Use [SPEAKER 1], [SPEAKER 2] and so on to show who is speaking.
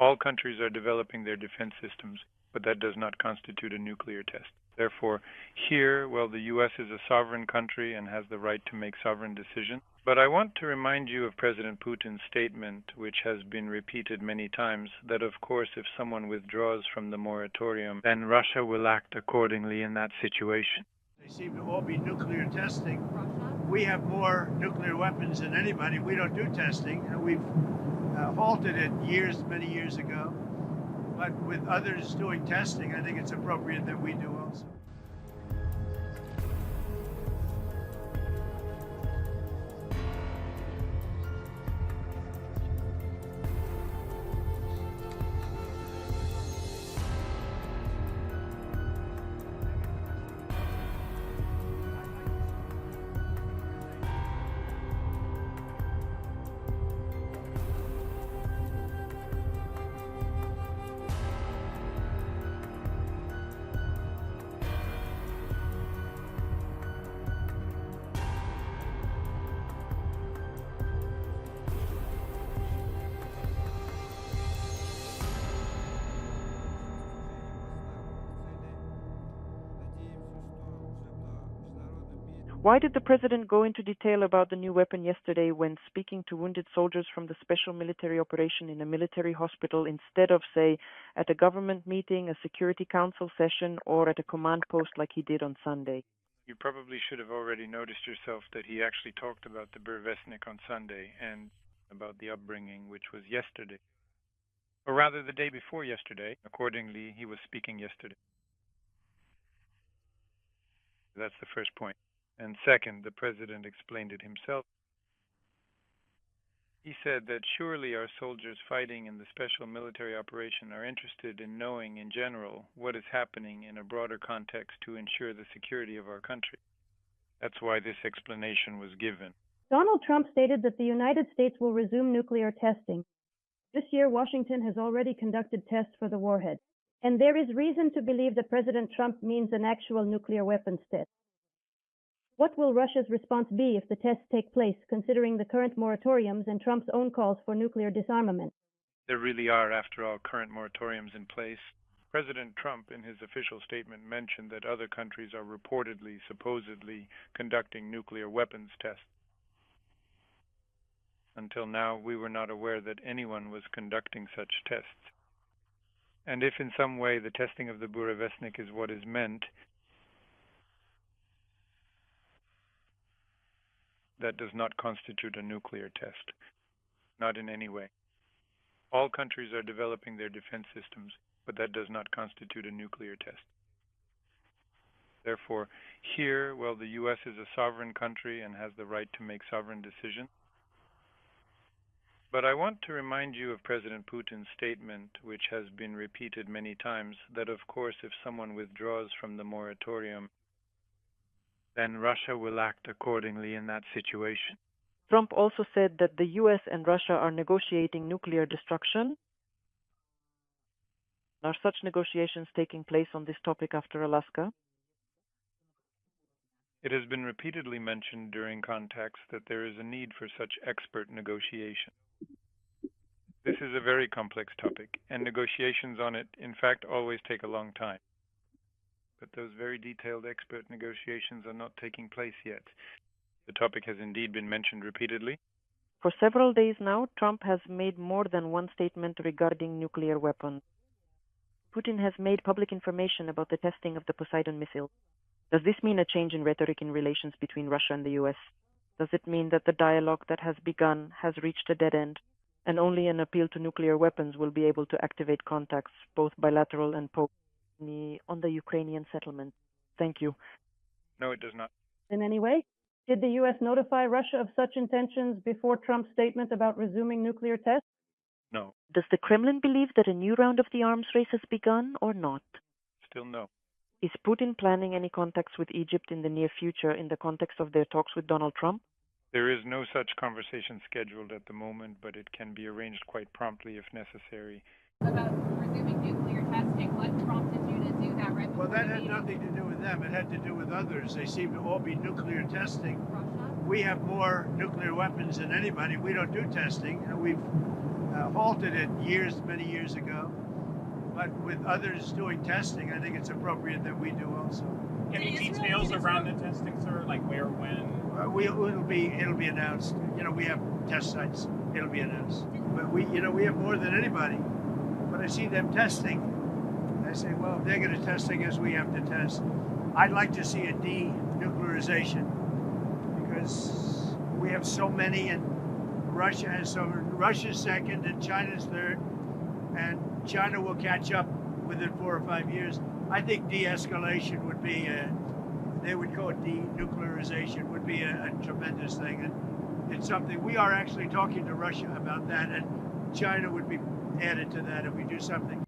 [SPEAKER 1] All countries are developing their defense systems, but that does not constitute a nuclear test. Therefore, here, while the U.S. is a sovereign country and has the right to make sovereign decisions, but I want to remind you of President Putin's statement, which has been repeated many times, that of course if someone withdraws from the moratorium, then Russia will act accordingly in that situation.
[SPEAKER 2] They seem to all be nuclear testing. We have more nuclear weapons than anybody. We don't do testing. We've halted it many years ago. But with others doing testing, I think it's appropriate that we do also.
[SPEAKER 3] Why did the president go into detail about the new weapon yesterday when speaking to wounded soldiers from the special military operation in a military hospital instead of, say, at a government meeting, a Security Council session, or at a command post like he did on Sunday?
[SPEAKER 1] You probably should have already noticed yourself that he actually talked about the Burevestnik on Sunday and about the upbringing, which was yesterday. Or rather, the day before yesterday. Accordingly, he was speaking yesterday. That's the first point. And second, the president explained it himself. He said that surely our soldiers fighting in the special military operation are interested in knowing in general what is happening in a broader context to ensure the security of our country. That's why this explanation was given.
[SPEAKER 4] Donald Trump stated that the United States will resume nuclear testing. This year, Washington has already conducted tests for the warhead, and there is reason to believe that President Trump means an actual nuclear weapons test. What will Russia's response be if the tests take place, considering the current moratoriums and Trump's own calls for nuclear disarmament?
[SPEAKER 1] There really are, after all, current moratoriums in place. President Trump, in his official statement, mentioned that other countries are reportedly, supposedly, conducting nuclear weapons tests. Until now, we were not aware that anyone was conducting such tests. And if in some way the testing of the Burevestnik is what is meant, that does not constitute a nuclear test. Not in any way. All countries are developing their defense systems, but that does not constitute a nuclear test. Therefore, here, while the U.S. is a sovereign country and has the right to make sovereign decisions, but I want to remind you of President Putin's statement, which has been repeated many times, that of course if someone withdraws from the moratorium, then Russia will act accordingly in that situation.
[SPEAKER 3] Trump also said that the U.S. and Russia are negotiating nuclear destruction. Are such negotiations taking place on this topic after Alaska?
[SPEAKER 1] It has been repeatedly mentioned during contacts that there is a need for such expert negotiation. This is a very complex topic, and negotiations on it, in fact, always take a long time. But those very detailed expert negotiations are not taking place yet. The topic has indeed been mentioned repeatedly.
[SPEAKER 3] For several days now, Trump has made more than one statement regarding nuclear weapons. Putin has made public information about the testing of the Poseidon missile. Does this mean a change in rhetoric in relations between Russia and the U.S.? Does it mean that the dialogue that has begun has reached a dead end, and only an appeal to nuclear weapons will be able to activate contacts, both bilateral and on the Ukrainian settlement? Thank you.
[SPEAKER 1] No, it does not.
[SPEAKER 4] In any way? Did the U.S. notify Russia of such intentions before Trump's statement about resuming nuclear tests?
[SPEAKER 1] No.
[SPEAKER 3] Does the Kremlin believe that a new round of the arms race has begun or not?
[SPEAKER 1] Still no.
[SPEAKER 3] Is Putin planning any contacts with Egypt in the near future in the context of their talks with Donald Trump?
[SPEAKER 1] There is no such conversation scheduled at the moment, but it can be arranged quite promptly if necessary.
[SPEAKER 5] About resuming nuclear testing, what prompted you to do that right before?
[SPEAKER 2] Well, that had nothing to do with them. It had to do with others. They seem to all be nuclear testing.
[SPEAKER 5] Russia?
[SPEAKER 2] We have more nuclear weapons than anybody. We don't do testing. We've halted it many years ago. But with others doing testing, I think it's appropriate that we do also.
[SPEAKER 6] Any details around the testing, sir? Like where, when?
[SPEAKER 2] It'll be announced. You know, we have test sites. It'll be announced. But we have more than anybody. But I see them testing. I say, well, if they're going to testing us, we have to test. I'd like to see a denuclearization because we have so many, and Russia has so. Russia's second, and China's third, and China will catch up within 4 or 5 years. I think de-escalation would be, they would call it denuclearization, would be a tremendous thing. And it's something, we are actually talking to Russia about that, and China would be added to that if we do something.